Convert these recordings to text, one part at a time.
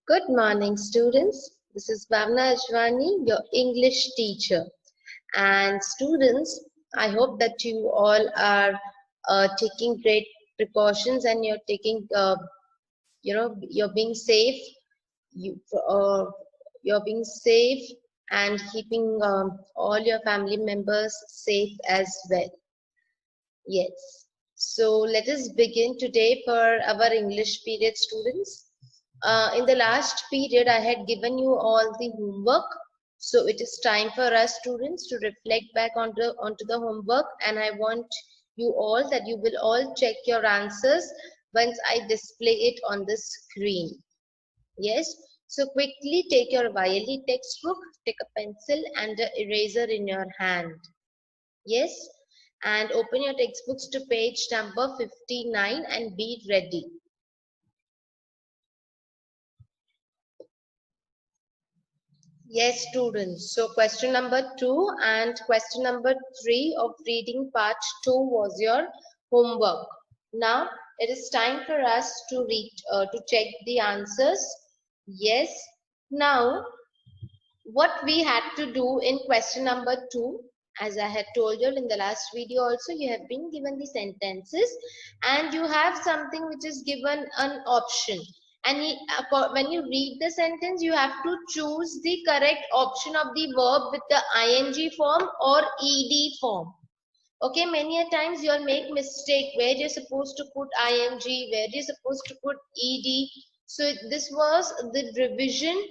Good morning, students. This is Bhavna Ajwani, your English teacher. And students, I hope that you all are taking great precautions and you're taking, you're being safe. You, uh, you're being safe and keeping all your family members safe as well. Yes. So let us begin today for our English period, students. In the last period, I had given you all the homework. So it is time for us students to reflect back onto the homework, and I want you all that you will all check your answers once I display it on the screen. Yes. So quickly take your YLE textbook, take a pencil and an eraser in your hand. Yes, and open your textbooks to page number 59 and be ready. Yes, students. So question number 2 and question number 3 of reading part 2 was your homework. Now it is time for us to read to check the answers. Yes. Now what we had to do in question number 2, as I had told you in the last video also, you have been given the sentences and you have something which is given an option, and when you read the sentence you have to choose the correct option of the verb with the ing form or ed form. Okay, many a times you'll make mistake where you're supposed to put ing, where you're supposed to put ed. So this was the revision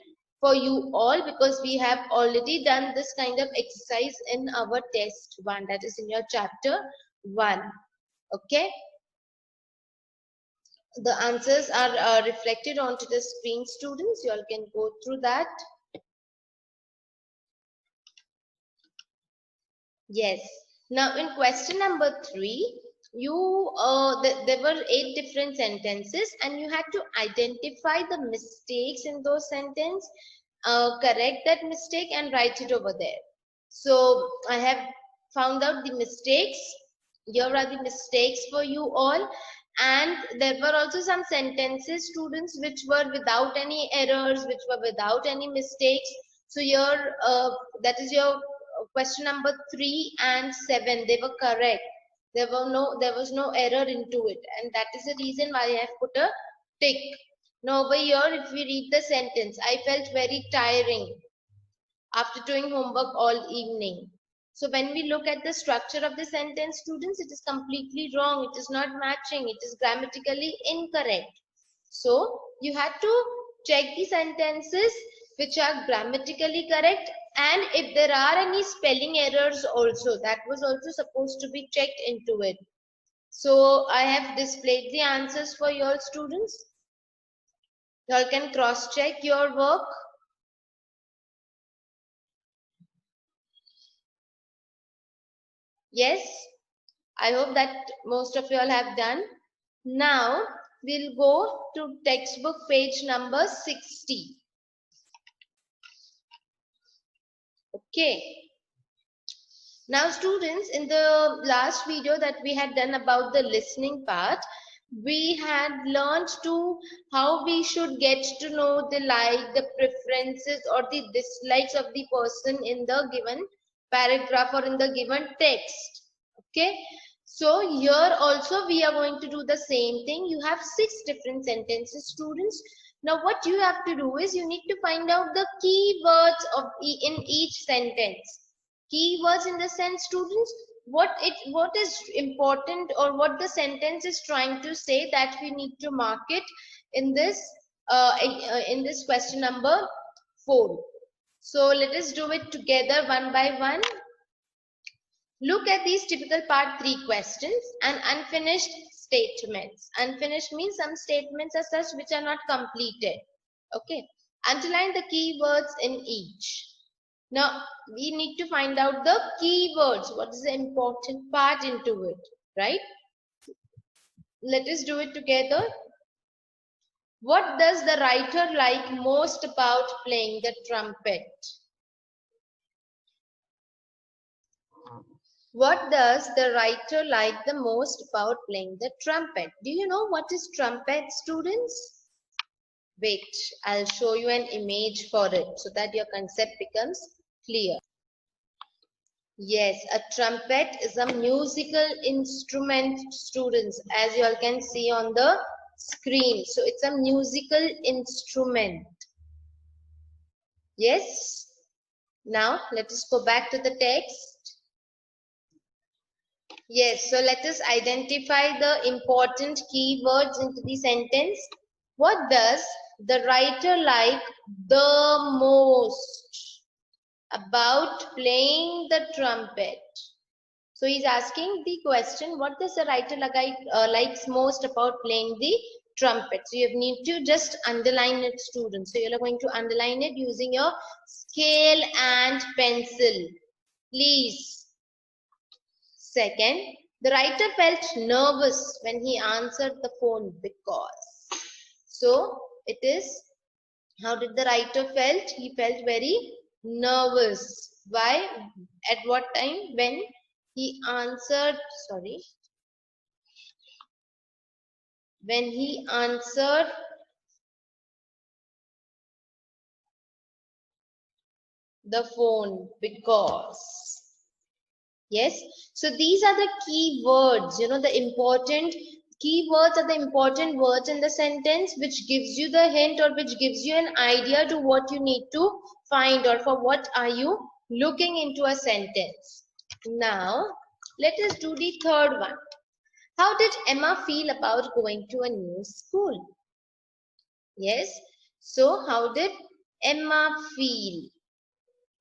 for you all, because we have already done this kind of exercise in our test 1, that is in your chapter 1. Okay, the answers are reflected onto the screen, students. You all can go through that. Yes. Now in question number 3, there were 8 different sentences and you had to identify the mistakes in those sentences, correct that mistake and write it over there. So I have found out the mistakes. Here are the mistakes for you all, and there were also some sentences, students, which were without any errors, which were without any mistakes. So here that is your question number 3 and 7, they were correct. There was no error into it, and that is the reason why I have put a tick. Now over here, if we read the sentence, I felt very tiring after doing homework all evening. So when we look at the structure of the sentence, students, it is completely wrong. It is not matching. It is grammatically incorrect. So you have to check the sentences which are grammatically correct, and if there are any spelling errors also, that was also supposed to be checked into it. So I have displayed the answers for your students. You all can cross check your work. Yes, I hope that most of you all have done. Now we'll go to textbook page number 60. Okay. Now students, in the last video that we had done about the listening part, we had learned to how we should get to know the the preferences or the dislikes of the person in the given paragraph or in the given text. Okay, so here also we are going to do the same thing. You have 6 different sentences, students. Now what you have to do is you need to find out the key words in each sentence. Keywords in the sense, students, what is important or what the sentence is trying to say, that we need to mark it in this question number 4. So let us do it together one by one. Look at these typical part 3 questions and unfinished statements. Unfinished means some statements are such which are not completed. Okay, underline the keywords in each. Now we need to find out the keywords. What is the important part into it, right? Let us do it together. What does the writer like most about playing the trumpet? What does the writer like the most about playing the trumpet? Do you know what is trumpet, students? Wait, I'll show you an image for it so that your concept becomes clear. Yes, a trumpet is a musical instrument, students, as you all can see on the screen. So it's a musical instrument. Yes. Now let us go back to the text. Yes, so let us identify the important keywords into the sentence. What does the writer like the most about playing the trumpet? So he's asking the question, what does the writer likes most about playing the trumpet? So you need to just underline it, students. So you're going to underline it using your scale and pencil. Please. Second, the writer felt nervous when he answered the phone because. So it is, how did the writer felt? He felt very nervous. Why? At what time? When he answered, when he answered the phone because. Yes, so these are the key words, the important keywords are the important words in the sentence which gives you the hint or which gives you an idea to what you need to find or for what are you looking into a sentence. Now, let us do the third one. How did Emma feel about going to a new school? Yes, so how did Emma feel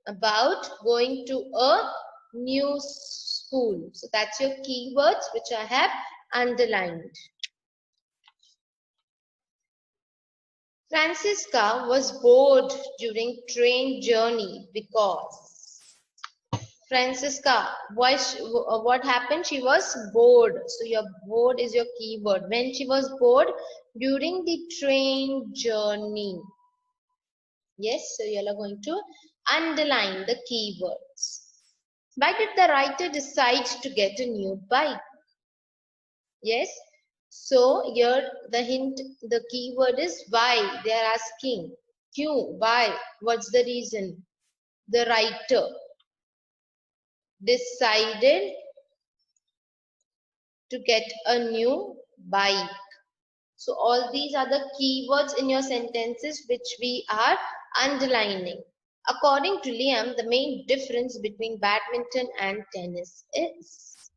about going to a new school? So that's your keywords which I have underlined. Francisca was bored during train journey because. Francisca, what happened? She was bored. So your bored is your keyword. When she was bored during the train journey. Yes, so you are going to underline the keywords. Why did the writer decide to get a new bike? Yes, so here the hint, the keyword is why. They are asking. Q, why? What's the reason? The writer decided to get a new bike. So all these are the keywords in your sentences which we are underlining. According to Liam, the main difference between badminton and tennis is.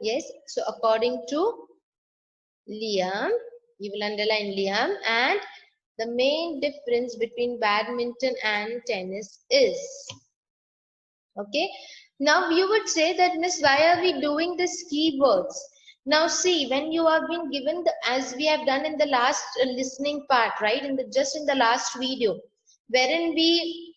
Yes, so according to Liam, you will underline Liam, and the main difference between badminton and tennis is. Okay, now you would say that, Miss, why are we doing these keywords? Now see, when you have been given the, as we have done in the last listening part, right, just in the last video, wherein we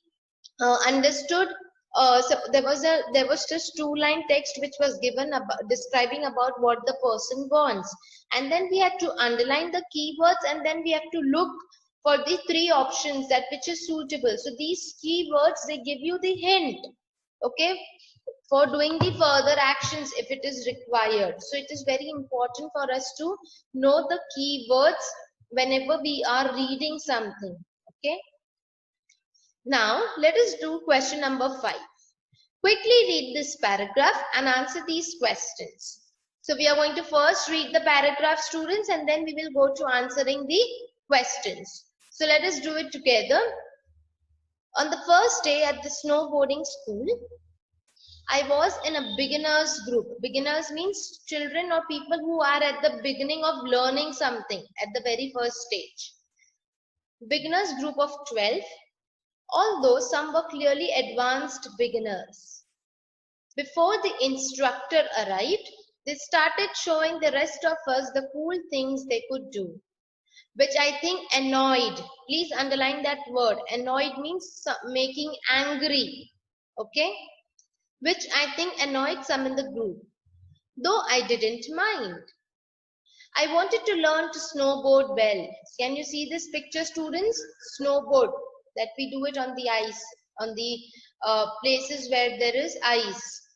understood, so there was just 2-line text which was given about describing about what the person wants, and then we had to underline the keywords, and then we have to look for the 3 options that which is suitable. So these keywords, they give you the hint, okay, for doing the further actions if it is required. So it is very important for us to know the keywords whenever we are reading something. Okay, now let us do question number 5. Quickly read this paragraph and answer these questions. So we are going to first read the paragraph, students, and then we will go to answering the questions. So let us do it together. On the first day at the snowboarding school, I was in a beginners group. Beginners means children or people who are at the beginning of learning something at the very first stage. Beginners group of 12, although some were clearly advanced beginners. Before the instructor arrived, they started showing the rest of us the cool things they could do, which I think annoyed. Please underline that word. Annoyed means making angry. Okay? Which I think annoyed some in the group, though I didn't mind. I wanted to learn to snowboard well. Can you see this picture, students? Snowboard, that we do it on the ice, on the places where there is ice.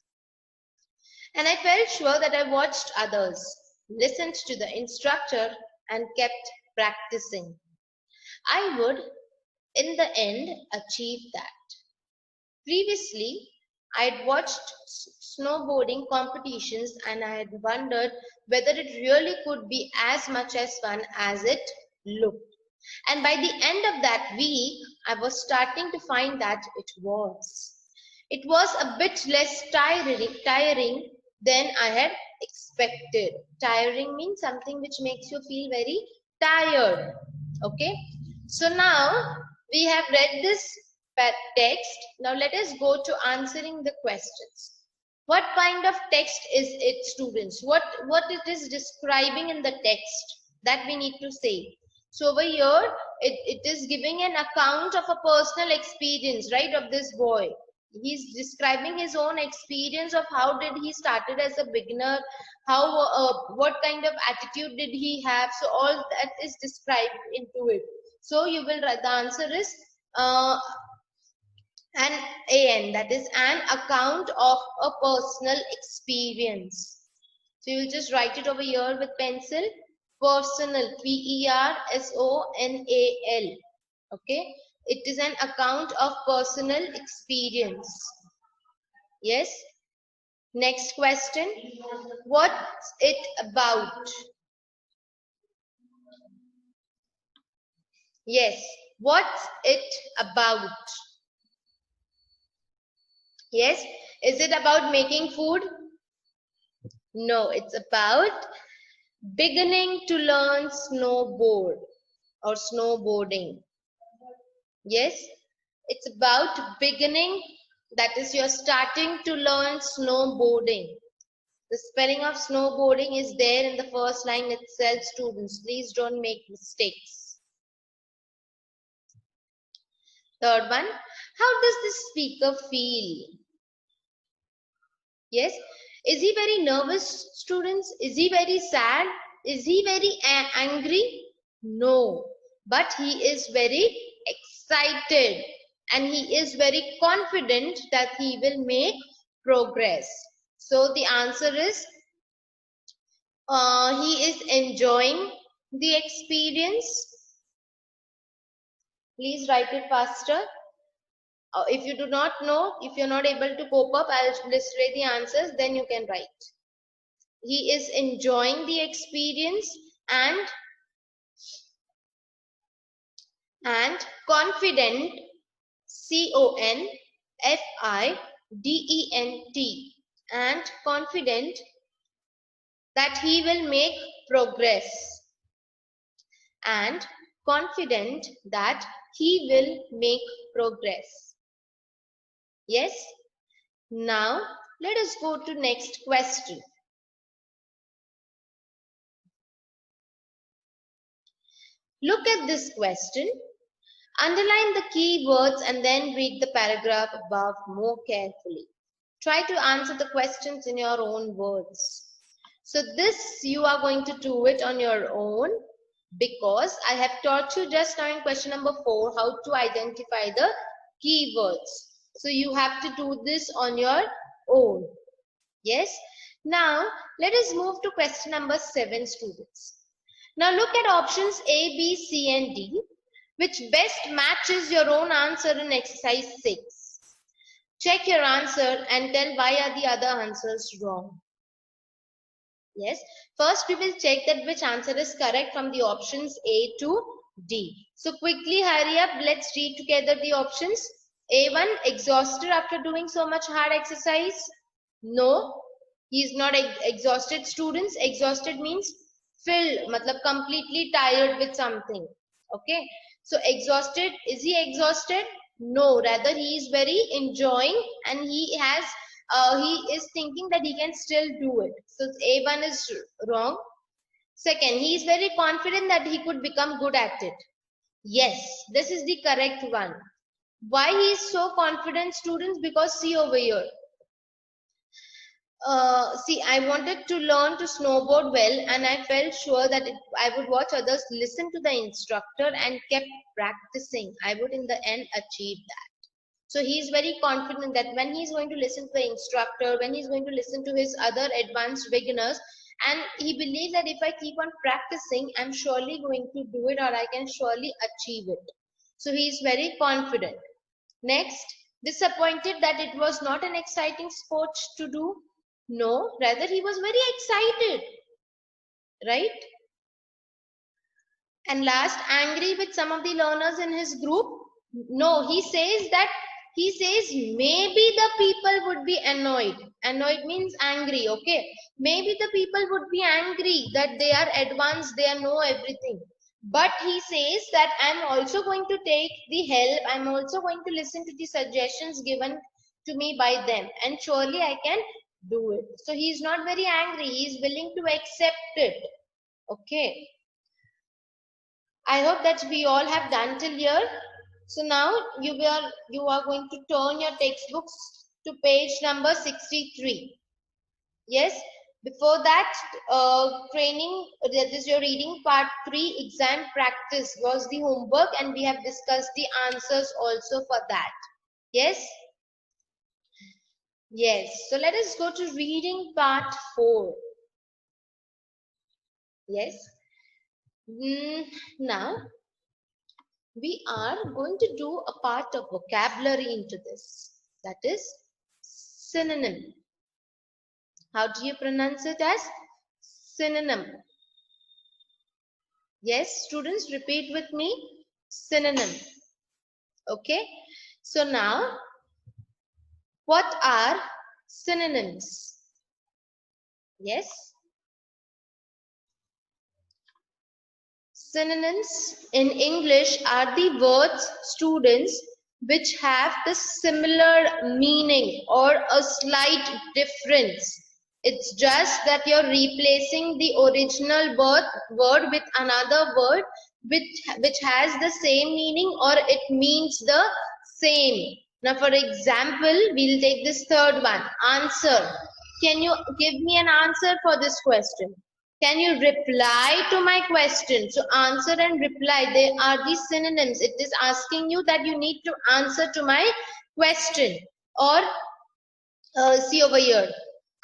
And I felt sure that I watched others, listened to the instructor, and kept practicing. I would in the end achieve that. Previously, I had watched snowboarding competitions and I had wondered whether it really could be as much as fun as it looked. And by the end of that week, I was starting to find that it was. It was a bit less tiring than I had expected. Tiring means something which makes you feel very tired. Okay. So now we have read this text. Now let us go to answering the questions. What kind of text is it, students? What it is describing in the text that we need to say. So over here, it is giving an account of a personal experience, right, of this boy. He's describing his own experience of how did he started as a beginner, how what kind of attitude did he have. So all that is described into it. So you will write the answer is an that is an account of a personal experience. So you just write it over here with pencil. Personal, Personal. Okay, it is an account of personal experience. Yes. Next question. What's it about? Yes. What's it about? Yes. Is it about making food? No, it's about beginning to learn snowboard or snowboarding. Yes, it's about beginning, that is you're starting to learn snowboarding. The spelling of snowboarding is there in the first line itself, students. Please don't make mistakes. Third one, how does the speaker feel? Yes, is he very nervous, students? Is he very sad? Is he very angry? No, but he is very excited and he is very confident that he will make progress. So the answer is he is enjoying the experience. Please write it faster. If you do not know, if you're not able to cope up, I'll illustrate the answers, then you can write. He is enjoying the experience and confident, confident, and confident that he will make progress, and confident that he will make progress. Yes. Now let us go to next question. Look at this question. Underline the key words and then read the paragraph above more carefully. Try to answer the questions in your own words. So this you are going to do it on your own, because I have taught you just now in question number 4 how to identify the keywords. So you have to do this on your own. Yes. Now let us move to question number 7, students. Now look at options A, B, C and D, which best matches your own answer in exercise 6. Check your answer and tell why are the other answers wrong. Yes, first we will check that which answer is correct from the options A to D. So quickly hurry up, let's read together the options. A1, exhausted after doing so much hard exercise? No, he is not exhausted, students. Exhausted means filled, matlab completely tired with something. Okay, so exhausted, is he exhausted? No, rather he is very enjoying and he is thinking that he can still do it. So A1 is wrong. Second, he is very confident that he could become good at it. Yes, this is the correct one. Why he is so confident, students? Because see over here. See, I wanted to learn to snowboard well and I felt sure that I would watch others listen to the instructor and kept practicing. I would in the end achieve that. So he is very confident that when he is going to listen to the instructor, when he is going to listen to his other advanced beginners And he believes that if I keep on practicing, I'm surely going to do it, or I can surely achieve it. So he is very confident. Next, disappointed that it was not an exciting sport to do. No, rather he was very excited, right? And last, angry with some of the learners in his group. No, he says maybe the people would be annoyed. Annoyed means angry, okay? Maybe the people would be angry that they are advanced, they know everything. But he says that I'm also going to take the help, I'm also going to listen to the suggestions given to me by them, and surely I can do it. So he is not very angry, he is willing to accept it. Okay. I hope that we all have done till here. So now you are going to turn your textbooks to page number 63. Yes. Before that, training, that is your reading part 3, exam practice was the homework, and we have discussed the answers also for that. Yes. Yes. So let us go to reading part 4. Yes. Now we are going to do a part of vocabulary into this. That is synonym. How do you pronounce it as? Synonym. Yes, students, repeat with me. Synonym. Okay. So now, what are synonyms? Yes. Synonyms in English are the words, students, which have the similar meaning or a slight difference. It's just that you're replacing the original word with another word which has the same meaning, or it means the same. Now, for example, we'll take this third one. Answer. Can you give me an answer for this question? Can you reply to my question? So answer and reply, they are the synonyms. It is asking you that you need to answer to my question. Or see over here,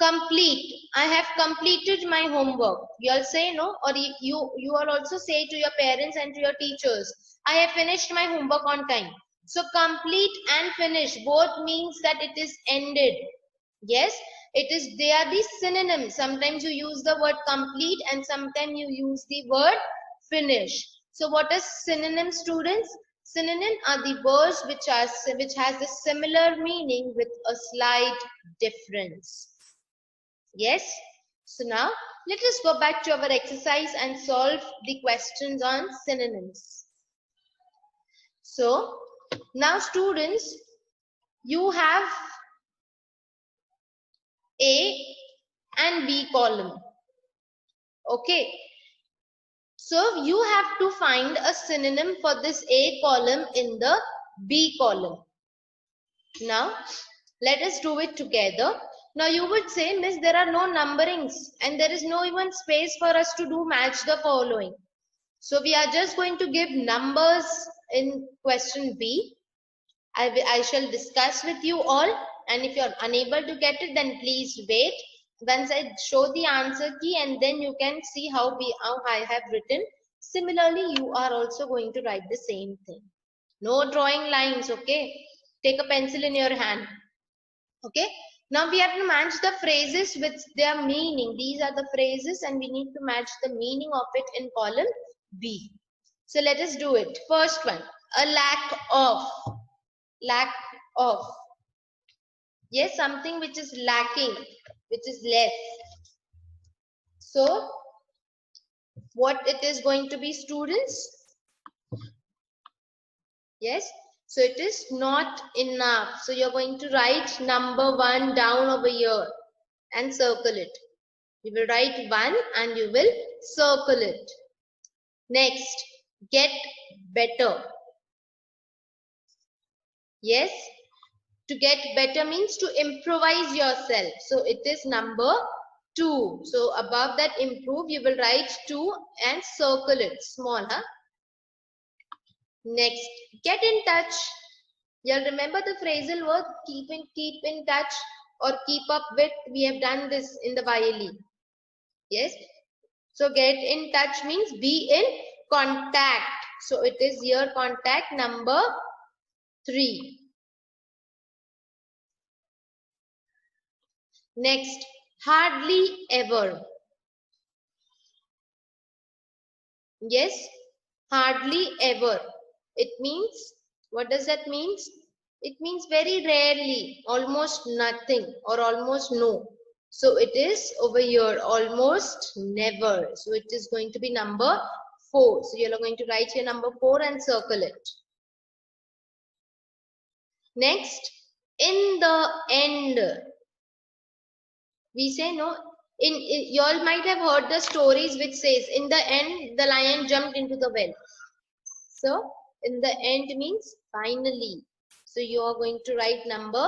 complete. I have completed my homework. You all say no, or you all also say to your parents and to your teachers, I have finished my homework on time. So complete and finish both means that it is ended. Yes, they are the synonyms. Sometimes you use the word complete and sometimes you use the word finish. So what is synonym, students? Synonym are the words which has a similar meaning with a slight difference. Yes. So now let us go back to our exercise and solve the questions on synonyms. So now, students, you have A and B column. Okay. So you have to find a synonym for this A column in the B column. Now, let us do it together. Now you would say, Miss, there are no numberings and there is no even space for us to do match the following. So we are just going to give numbers in question B. I shall discuss with you all, and if you are unable to get it, then please wait. Once I show the answer key, and then you can see how I have written. Similarly, you are also going to write the same thing. No drawing lines, okay? Take a pencil in your hand. Okay. Now we have to match the phrases with their meaning. These are the phrases and we need to match the meaning of it in column B. So let us do it. First one, a lack of. Lack of. Yes, something which is lacking, which is less. So what it is going to be, students? Yes. So it is not enough. So you're going to write number 1 down over here and circle it. You will write 1 and you will circle it. Next, get better. Yes, to get better means to improvise yourself. So it is number 2. So above that improve, you will write 2 and circle it. Small, huh? Next, get in touch. You'll remember the phrasal word keep in touch or keep up with. We have done this in the YLE. Yes. So get in touch means be in contact. So it is your contact number 3. Next, hardly ever. Yes, hardly ever. It means, what does that mean? It means very rarely, almost nothing or almost no. So it is over here, almost never. So it is going to be number 4. So you are going to write here number 4 and circle it. Next, in the end. We say no. You all might have heard the stories which says, in the end, the lion jumped into the well. So, in the end means finally. So, you are going to write number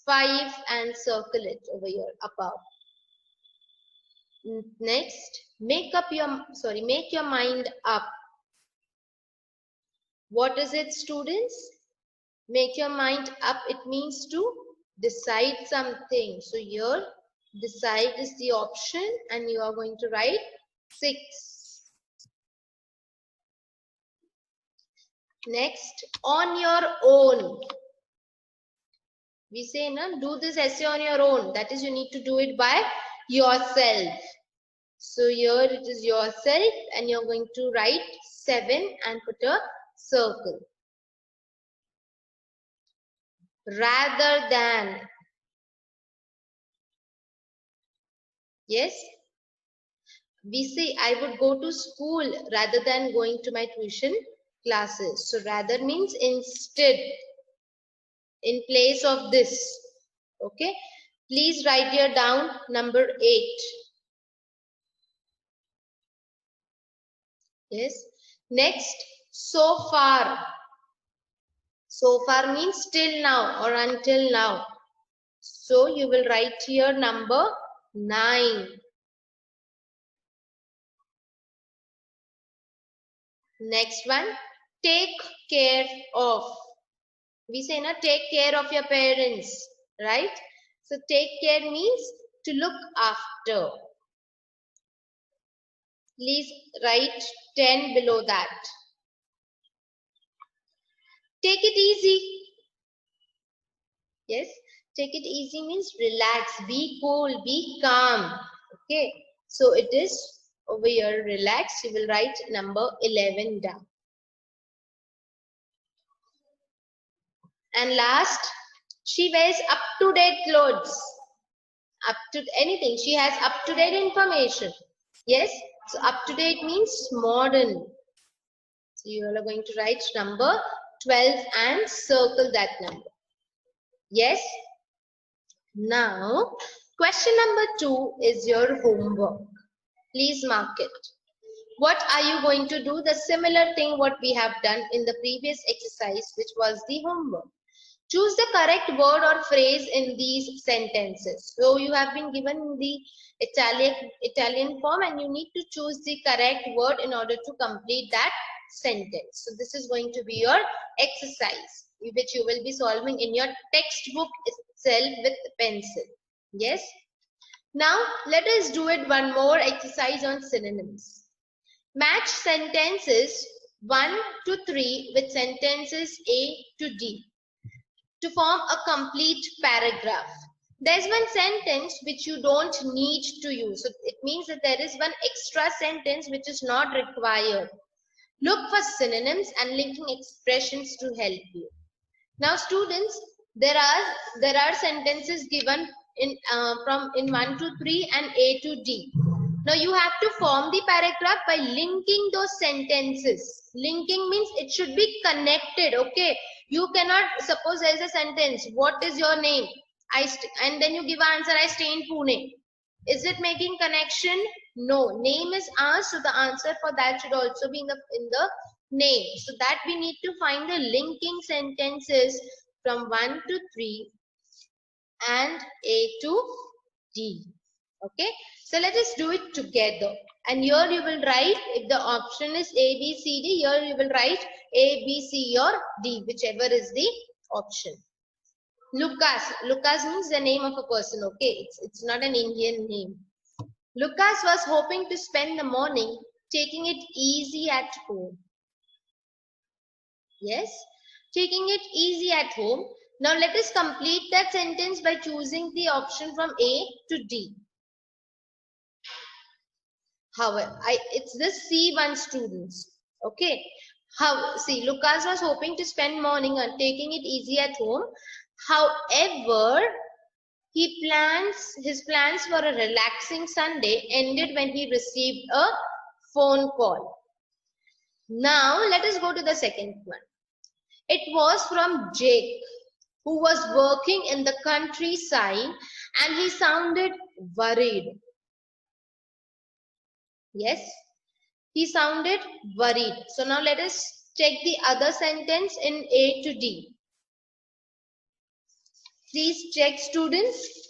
5 and circle it over here above. Next, make your mind up. What is it, students? Make your mind up. It means to decide something. So, here decide is the option and you are going to write 6. Next, on your own. We say, no, do this essay on your own. That is, you need to do it by yourself. So here it is yourself and you're going to write 7 and put a circle. Rather than. Yes. We say, I would go to school rather than going to my tuition classes. So rather means instead, in place of this. Okay. Please write here down number 8. Yes. Next, so far. So far means till now or until now. So you will write here number 9. Next one, take care of. We say, na, take care of your parents, right? So take care means to look after. Please write 10 below that. Take it easy. Yes, take it easy means relax, be cool, be calm. Okay, so it is over here, relax. You will write number 11 down. And last, she wears up-to-date clothes. Up to anything. She has up-to-date information. Yes, so up-to-date means modern. So you are going to write number 12 and circle that number. Yes. Now, question number 2 is your homework. Please mark it. What are you going to do? The similar thing what we have done in the previous exercise, which was the homework. Choose the correct word or phrase in these sentences. So you have been given the Italian form and you need to choose the correct word in order to complete that sentence. So this is going to be your exercise, which you will be solving in your textbook itself with pencil. Yes. Now let us do it one more exercise on synonyms. Match sentences 1 to 3 with sentences A to D to form a complete paragraph. There's one sentence which you don't need to use. So it means that there is one extra sentence which is not required. Look for synonyms and linking expressions to help you. Now students, there are sentences given in from 1 to 3 and A to D. Now you have to form the paragraph by linking those sentences. Linking means it should be connected. Okay, you cannot, suppose there is a sentence, what is your name? And then you give an answer, I stay in Pune. Is it making connection? No. Name is asked, so the answer for that should also be in the name. So that we need to find the linking sentences from 1 to 3 and A to D. Okay, so let us do it together. And here you will write, if the option is A, B, C, D, here you will write A, B, C or D, whichever is the option. Lucas. Lucas means the name of a person. Okay, it's not an Indian name. Lucas was hoping to spend the morning taking it easy at home. Yes, taking it easy at home. Now let us complete that sentence by choosing the option from A to D. However, it's the C1 students. Okay. See, Lucas was hoping to spend morning on taking it easy at home. However, his plans for a relaxing Sunday ended when he received a phone call. Now, let us go to the second one. It was from Jake, who was working in the countryside, and he sounded worried. Yes, he sounded worried. So now let us check the other sentence in A to D. Please check, students.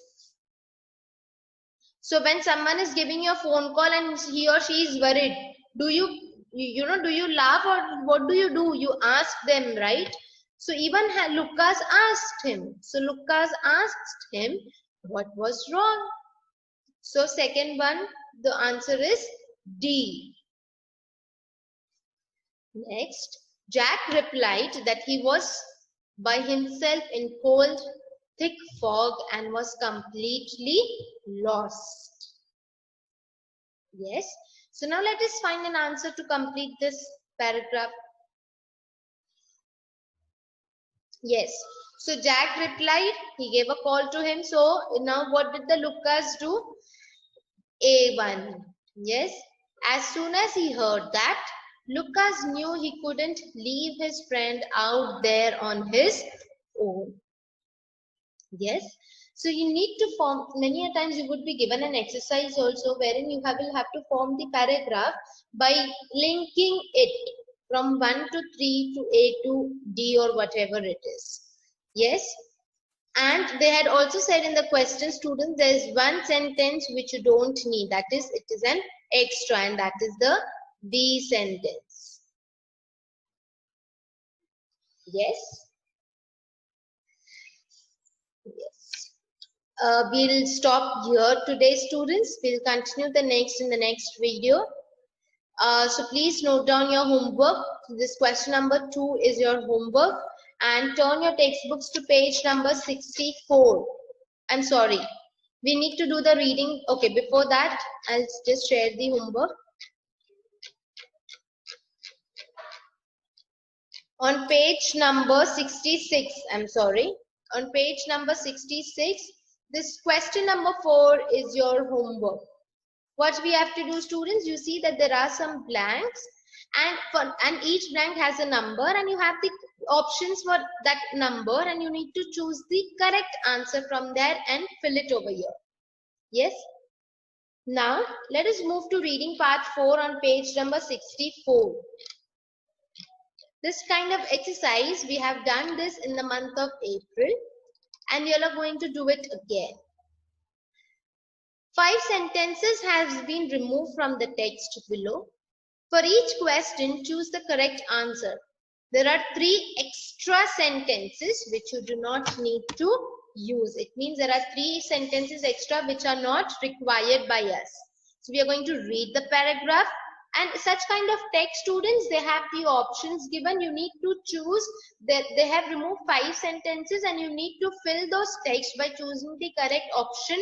So when someone is giving you a phone call and he or she is worried, do you laugh or what do? You ask them, right? So even Lucas asked him. So Lucas asked him what was wrong. So second one, the answer is D. Next, Jack replied that he was by himself in cold, thick fog and was completely lost. Yes. So now let us find an answer to complete this paragraph. Yes. So Jack replied, he gave a call to him. So now what did the Lucas do? A1. Yes. As soon as he heard that, Lucas knew he couldn't leave his friend out there on his own. Yes. So you need to form, many a times you would be given an exercise also wherein you will have to form the paragraph by linking it from 1 to 3 to A to D or whatever it is. Yes. And they had also said in the question, students, there is one sentence which you don't need. That is, it is an extra, and that is the D sentence. Yes. Yes. We'll stop here today, students. We'll continue in the next video. So please note down your homework. This question number 2 is your homework, and turn your textbooks to page number 64. I'm sorry. We need to do the reading. Okay, before that, I'll just share the homework. On page number 66, I'm sorry. On page number 66, this question number 4 is your homework. What we have to do, students, you see that there are some blanks, and each blank has a number, and you have the options for that number, and you need to choose the correct answer from there and fill it over here. Yes. Now, let us move to reading part 4 on page number 64. This kind of exercise, we have done this in the month of April, and you are going to do it again. 5 sentences have been removed from the text below. For each question, choose the correct answer. There are 3 extra sentences which you do not need to use. It means there are 3 sentences extra which are not required by us. So we are going to read the paragraph, and such kind of text, students, they have the options given. You need to choose that. They have removed 5 sentences, and you need to fill those text by choosing the correct option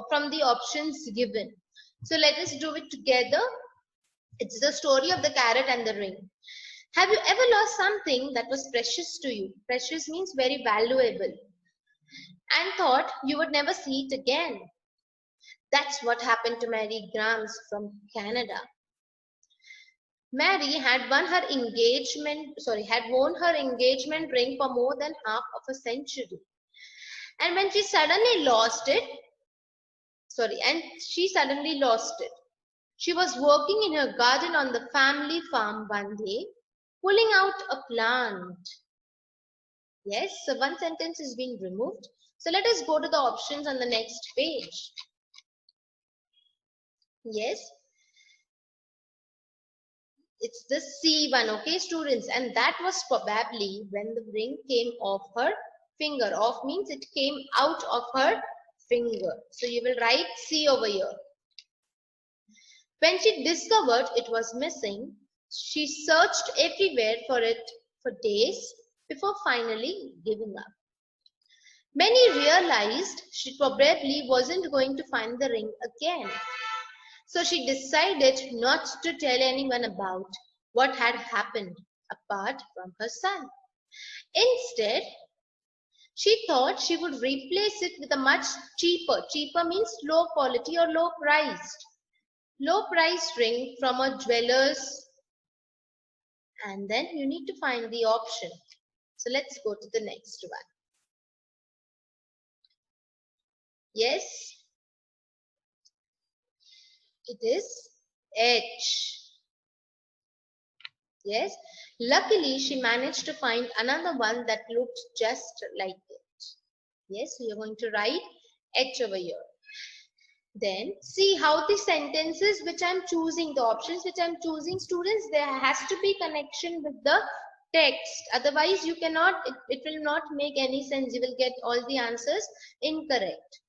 from the options given. So let us do it together. It's the story of the carrot and the ring. Have you ever lost something that was precious to you? Precious means very valuable. And thought you would never see it again. That's what happened to Mary Grams from Canada. Mary had worn her engagement ring for more than half of a century. And when she suddenly lost it, She was working in her garden on the family farm one day, pulling out a plant. Yes, so one sentence is being removed. So let us go to the options on the next page. Yes. It's the C1, okay, students? And that was probably when the ring came off her finger. Off means it came out of her finger. So you will write C over here. When she discovered it was missing, she searched everywhere for it for days before finally giving up. Many realized she probably wasn't going to find the ring again. So she decided not to tell anyone about what had happened apart from her son. Instead, she thought she would replace it with a much cheaper means low quality or low priced ring from a jeweler's, and then you need to find the option. So let's go to the next one. Yes, it is H. Yes, luckily she managed to find another one that looked just like it. Yes, we are going to write H over here. Then see how the sentences which I'm choosing, the options which I'm choosing, students, there has to be connection with the text. Otherwise, you cannot, it will not make any sense. You will get all the answers incorrect.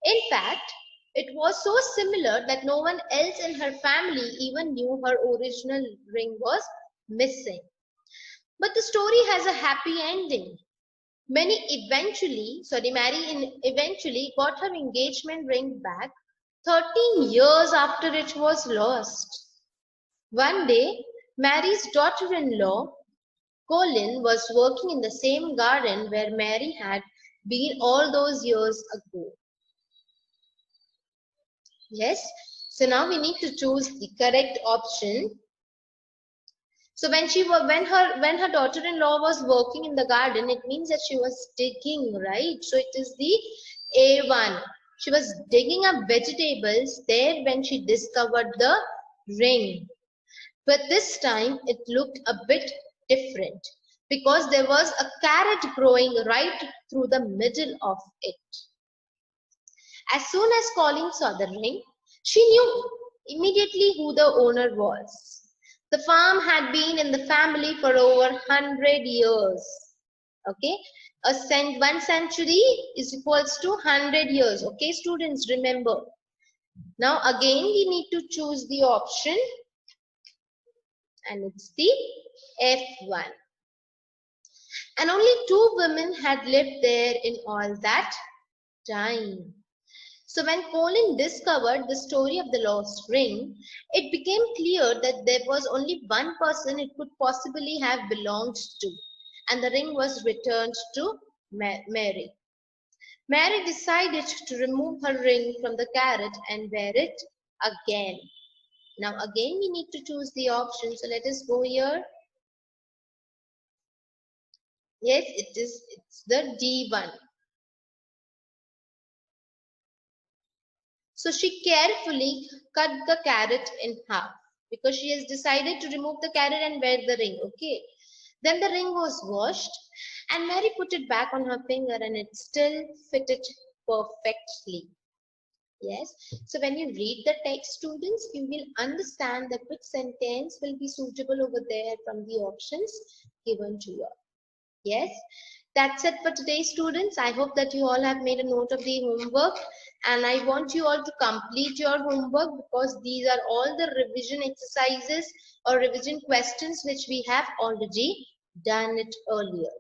In fact, it was so similar that no one else in her family even knew her original ring was missing. But the story has a happy ending. Mary eventually got her engagement ring back 13 years after it was lost. One day, Mary's daughter-in-law, Colin, was working in the same garden where Mary had been all those years ago. Yes, so now we need to choose the correct option. So when her daughter-in-law was working in the garden, it means that she was digging, right? So it is the A1. She was digging up vegetables there when she discovered the ring. But this time it looked a bit different because there was a carrot growing right through the middle of it. As soon as Colin saw the ring, she knew immediately who the owner was. The farm had been in the family for over 100 years. Okay, one century is equals to 100 years. Okay, students, remember. Now again we need to choose the option, and it's the F1. And only 2 women had lived there in all that time. So when Colin discovered the story of the lost ring, it became clear that there was only one person it could possibly have belonged to, and the ring was returned to Mary. Mary decided to remove her ring from the carrot and wear it again. Now again we need to choose the option. So let us go here. Yes, it's the D1. So she carefully cut the carrot in half because she has decided to remove the carrot and wear the ring. Okay. Then the ring was washed and Mary put it back on her finger and it still fitted perfectly. Yes. So when you read the text, students, you will understand that which sentence will be suitable over there from the options given to you. Yes. That's it for today, students. I hope that you all have made a note of the homework, and I want you all to complete your homework because these are all the revision exercises or revision questions which we have already done it earlier.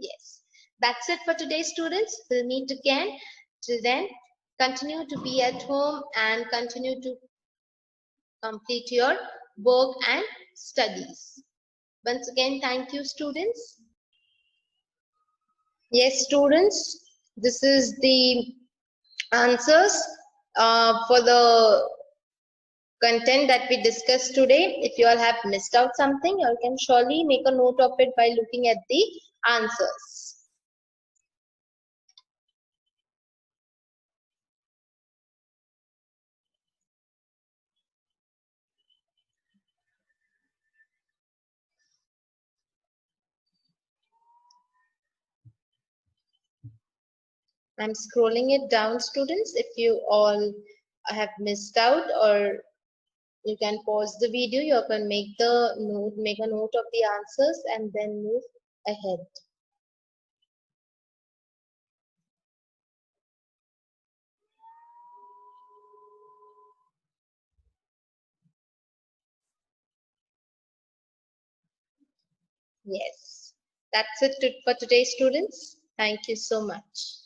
Yes, that's it for today, students. We'll meet again. Till then, continue to be at home and continue to complete your work and studies. Once again, thank you, students. Yes, students, this is the answers for the content that we discussed today. If you all have missed out something, you all can surely make a note of it by looking at the answers. I'm scrolling it down, students. If you all have missed out, or you can pause the video, you can make a note of the answers and then move ahead. Yes. That's it for today, students. Thank you so much.